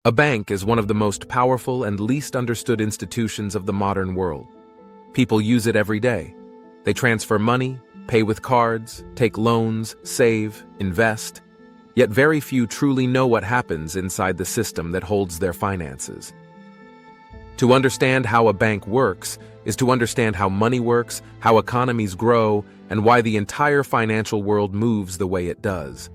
A bank is one of the most powerful and least understood institutions of the modern world. People use it every day. They transfer money, pay with cards, take loans, save, invest. Yet very few truly know what happens inside the system that holds their finances. To understand how a bank works is to understand how money works, how economies grow, and why the entire financial world moves the way it does.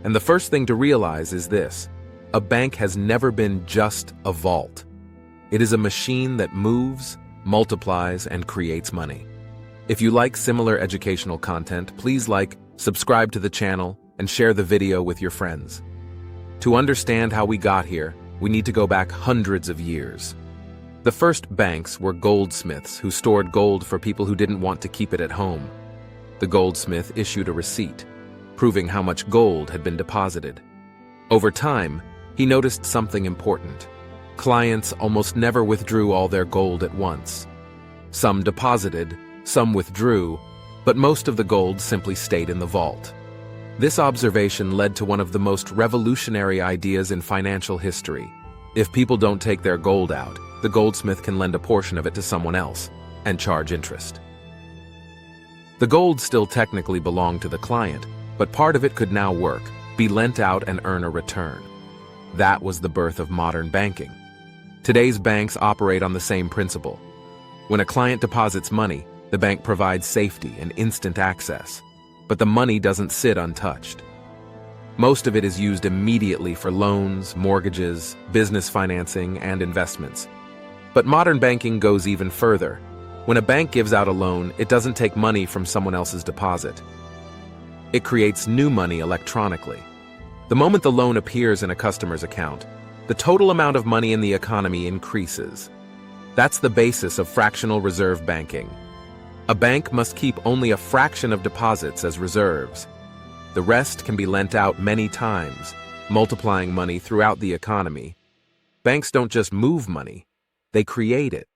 And the first thing to realize is this: a bank has never been just a vault. It is a machine that moves, multiplies, and creates money. If you like similar educational content, please like, subscribe to the channel, and share the video with your friends. To understand how we got here, we need to go back hundreds of years. The first banks were goldsmiths who stored gold for people who didn't want to keep it at home. The goldsmith issued a receipt, proving how much gold had been deposited. Over time, he noticed something important. Clients almost never withdrew all their gold at once. Some deposited, some withdrew, but most of the gold simply stayed in the vault. This observation led to one of the most revolutionary ideas in financial history. If people don't take their gold out, the goldsmith can lend a portion of it to someone else and charge interest. The gold still technically belonged to the client, but part of it could now work, be lent out and earn a return. That was the birth of modern banking. Today's banks operate on the same principle. When a client deposits money, the bank provides safety and instant access. But the money doesn't sit untouched. Most of it is used immediately for loans, mortgages, business financing, and investments. But modern banking goes even further. When a bank gives out a loan, it doesn't take money from someone else's deposit. It creates new money electronically. The moment the loan appears in a customer's account, the total amount of money in the economy increases. That's the basis of fractional reserve banking. A bank must keep only a fraction of deposits as reserves. The rest can be lent out many times, multiplying money throughout the economy. Banks don't just move money, they create it.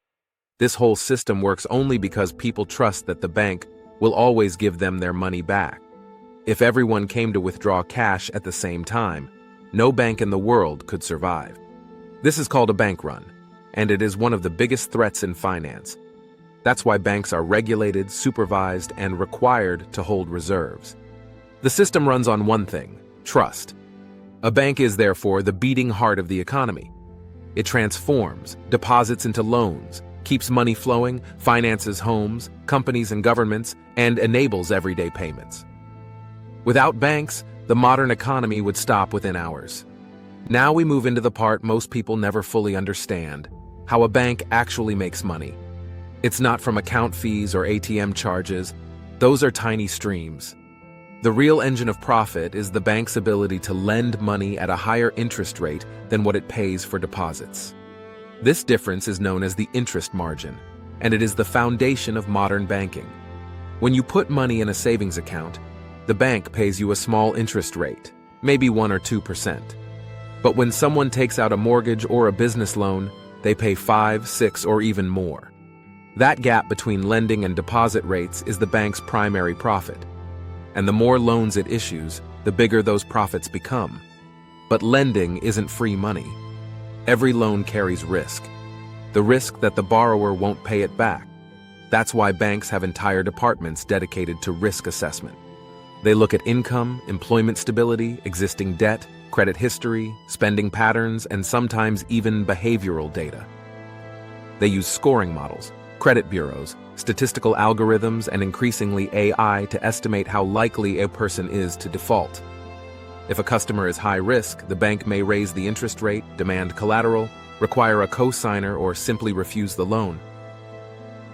This whole system works only because people trust that the bank will always give them their money back. If everyone came to withdraw cash at the same time, no bank in the world could survive. This is called a bank run, and it is one of the biggest threats in finance. That's why banks are regulated, supervised, and required to hold reserves. The system runs on one thing: trust. A bank is therefore the beating heart of the economy. It transforms, deposits into loans, keeps money flowing, finances homes, companies and governments, and enables everyday payments. Without banks, the modern economy would stop within hours. Now we move into the part most people never fully understand: how a bank actually makes money. It's not from account fees or ATM charges. Those are tiny streams. The real engine of profit is the bank's ability to lend money at a higher interest rate than what it pays for deposits. This difference is known as the interest margin, and it is the foundation of modern banking. When you put money in a savings account, the bank pays you a small interest rate, maybe 1 or 2%. But when someone takes out a mortgage or a business loan, they pay 5, 6, or even more. That gap between lending and deposit rates is the bank's primary profit. And the more loans it issues, the bigger those profits become. But lending isn't free money. Every loan carries risk. The risk that the borrower won't pay it back. That's why banks have entire departments dedicated to risk assessment. They look at income, employment stability, existing debt, credit history, spending patterns, and sometimes even behavioral data. They use scoring models, credit bureaus, statistical algorithms, and increasingly AI to estimate how likely a person is to default. If a customer is high risk, the bank may raise the interest rate, demand collateral, require a co-signer, or simply refuse the loan.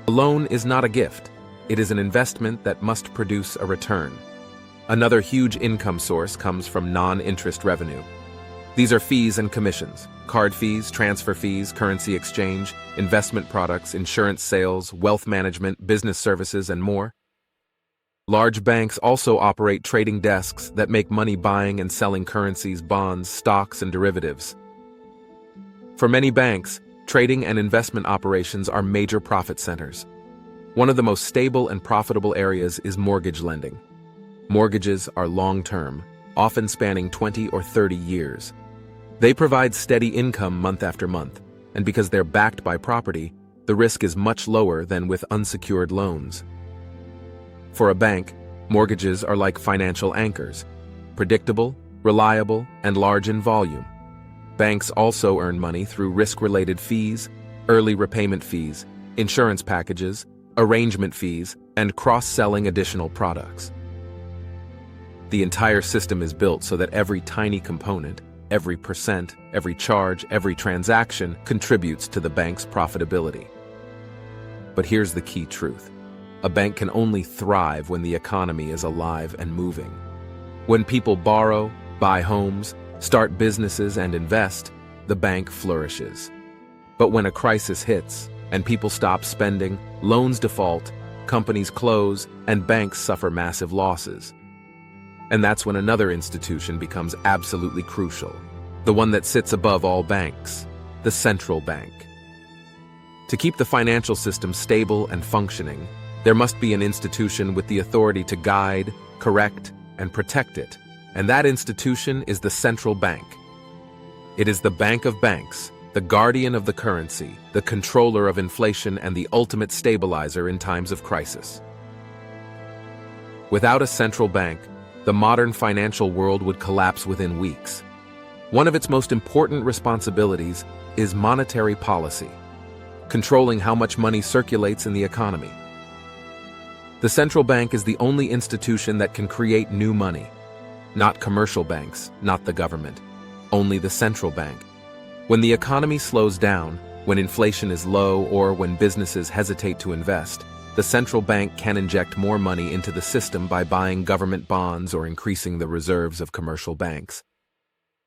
A loan is not a gift. It is an investment that must produce a return. Another huge income source comes from non-interest revenue. These are fees and commissions, card fees, transfer fees, currency exchange, investment products, insurance sales, wealth management, business services, and more. Large banks also operate trading desks that make money buying and selling currencies, bonds, stocks, and derivatives. For many banks, trading and investment operations are major profit centers. One of the most stable and profitable areas is mortgage lending. Mortgages are long-term, often spanning 20 or 30 years. They provide steady income month after month, and because they're backed by property, the risk is much lower than with unsecured loans. For a bank, mortgages are like financial anchors, predictable, reliable, and large in volume. Banks also earn money through risk-related fees, early repayment fees, insurance packages, arrangement fees, and cross-selling additional products. The entire system is built so that every tiny component, every percent, every charge, every transaction contributes to the bank's profitability. But here's the key truth. A bank can only thrive when the economy is alive and moving. When people borrow, buy homes, start businesses, and invest, the bank flourishes. But when a crisis hits, and people stop spending, loans default, companies close, and banks suffer massive losses. And that's when another institution becomes absolutely crucial, the one that sits above all banks, the central bank. To keep the financial system stable and functioning, there must be an institution with the authority to guide, correct, and protect it, and that institution is the central bank. It is the bank of banks, the guardian of the currency, the controller of inflation, and the ultimate stabilizer in times of crisis. Without a central bank, the modern financial world would collapse within weeks. One of its most important responsibilities is monetary policy, controlling how much money circulates in the economy. The central bank is the only institution that can create new money. Not commercial banks, not the government, only the central bank. When the economy slows down, when inflation is low, or when businesses hesitate to invest, the central bank can inject more money into the system by buying government bonds or increasing the reserves of commercial banks.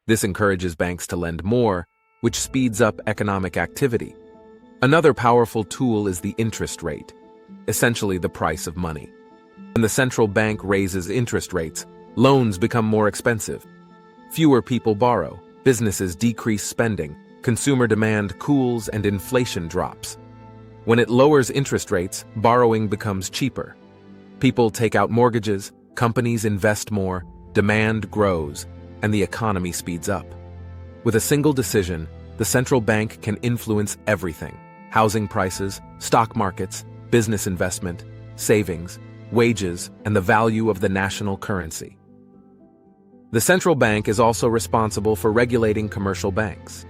This encourages banks to lend more, which speeds up economic activity. Another powerful tool is the interest rate, essentially the price of money. When the central bank raises interest rates, loans become more expensive. Fewer people borrow, businesses decrease spending, consumer demand cools, and inflation drops. When it lowers interest rates, borrowing becomes cheaper. People take out mortgages, companies invest more, demand grows, and the economy speeds up. With a single decision, the central bank can influence everything: housing prices, stock markets, business investment, savings, wages, and the value of the national currency. The central bank is also responsible for regulating commercial banks.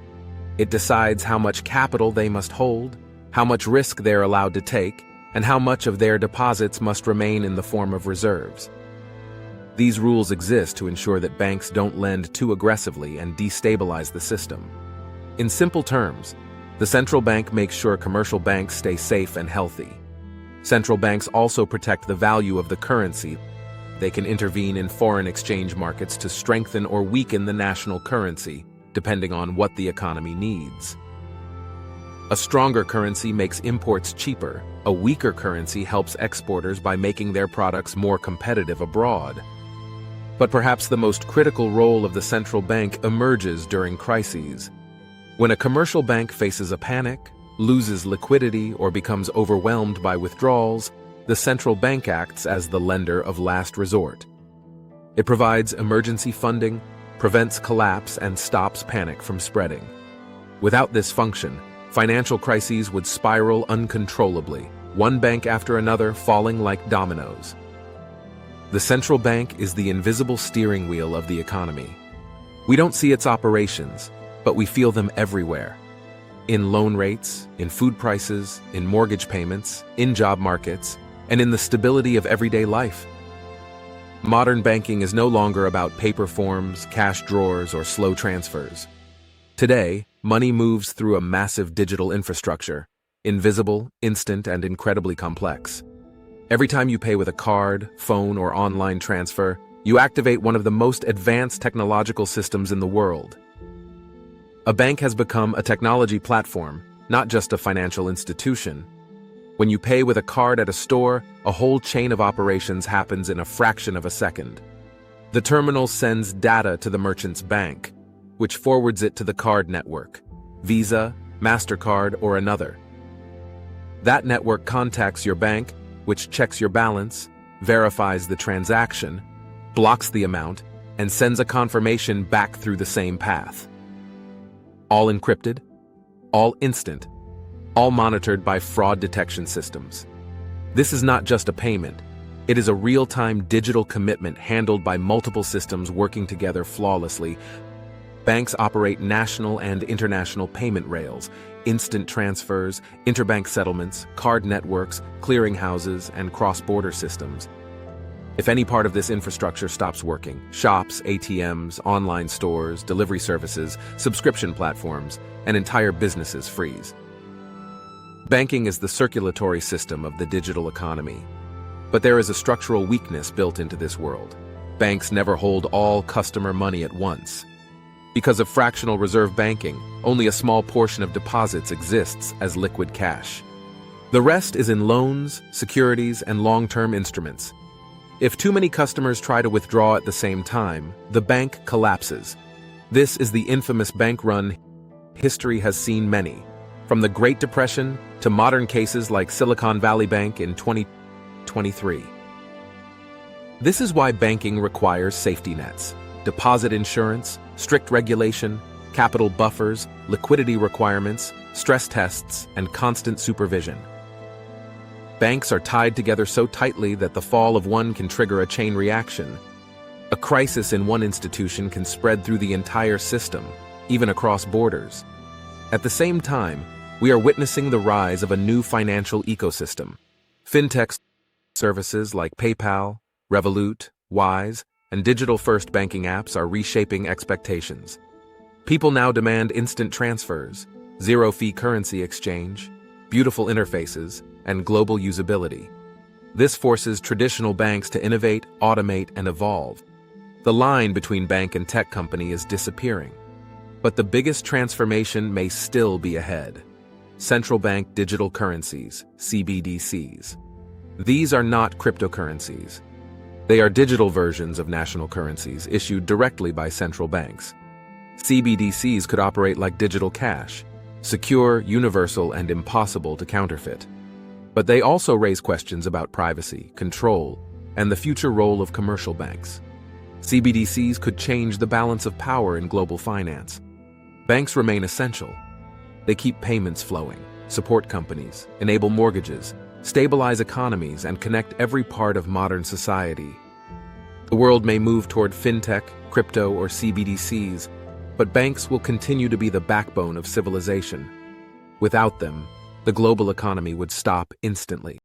It decides how much capital they must hold, how much risk they're allowed to take, and how much of their deposits must remain in the form of reserves. These rules exist to ensure that banks don't lend too aggressively and destabilize the system. In simple terms, the central bank makes sure commercial banks stay safe and healthy. Central banks also protect the value of the currency. They can intervene in foreign exchange markets to strengthen or weaken the national currency, depending on what the economy needs. A stronger currency makes imports cheaper. A weaker currency helps exporters by making their products more competitive abroad. But perhaps the most critical role of the central bank emerges during crises. When a commercial bank faces a panic, loses liquidity, or becomes overwhelmed by withdrawals, the central bank acts as the lender of last resort. It provides emergency funding, prevents collapse, and stops panic from spreading. Without this function, financial crises would spiral uncontrollably, one bank after another falling like dominoes. The central bank is the invisible steering wheel of the economy. We don't see its operations, but we feel them everywhere. In loan rates, in food prices, in mortgage payments, in job markets, and in the stability of everyday life. Modern banking is no longer about paper forms, cash drawers, or slow transfers. Today, money moves through a massive digital infrastructure, invisible, instant, and incredibly complex. Every time you pay with a card, phone, or online transfer, you activate one of the most advanced technological systems in the world. A bank has become a technology platform, not just a financial institution. When you pay with a card at a store, a whole chain of operations happens in a fraction of a second. The terminal sends data to the merchant's bank, which forwards it to the card network, Visa, MasterCard, or another. That network contacts your bank, which checks your balance, verifies the transaction, blocks the amount, and sends a confirmation back through the same path. All encrypted, all instant, all monitored by fraud detection systems. This is not just a payment. It is a real-time digital commitment handled by multiple systems working together flawlessly. Banks operate national and international payment rails, instant transfers, interbank settlements, card networks, clearinghouses, and cross-border systems. If any part of this infrastructure stops working, shops, ATMs, online stores, delivery services, subscription platforms, and entire businesses freeze. Banking is the circulatory system of the digital economy. But there is a structural weakness built into this world. Banks never hold all customer money at once. Because of fractional reserve banking, only a small portion of deposits exists as liquid cash. The rest is in loans, securities, and long-term instruments. If too many customers try to withdraw at the same time, the bank collapses. This is the infamous bank run. History has seen many, from the Great Depression to modern cases like Silicon Valley Bank in 2023. This is why banking requires safety nets, deposit insurance, strict regulation, capital buffers, liquidity requirements, stress tests, and constant supervision. Banks are tied together so tightly that the fall of one can trigger a chain reaction. A crisis in one institution can spread through the entire system, even across borders. At the same time, we are witnessing the rise of a new financial ecosystem. Fintech services like PayPal, Revolut, Wise, and digital-first banking apps are reshaping expectations. People now demand instant transfers, zero-fee currency exchange, beautiful interfaces, and global usability. This forces traditional banks to innovate, automate, and evolve. The line between bank and tech company is disappearing. But the biggest transformation may still be ahead. Central bank digital currencies, CBDCs. These are not cryptocurrencies. They are digital versions of national currencies issued directly by central banks. CBDCs could operate like digital cash, secure, universal, and impossible to counterfeit. But they also raise questions about privacy, control, and the future role of commercial banks. CBDCs could change the balance of power in global finance. Banks remain essential. They keep payments flowing, support companies, enable mortgages, stabilize economies, and connect every part of modern society. The world may move toward fintech, crypto, or CBDCs, but banks will continue to be the backbone of civilization. Without them, the global economy would stop instantly.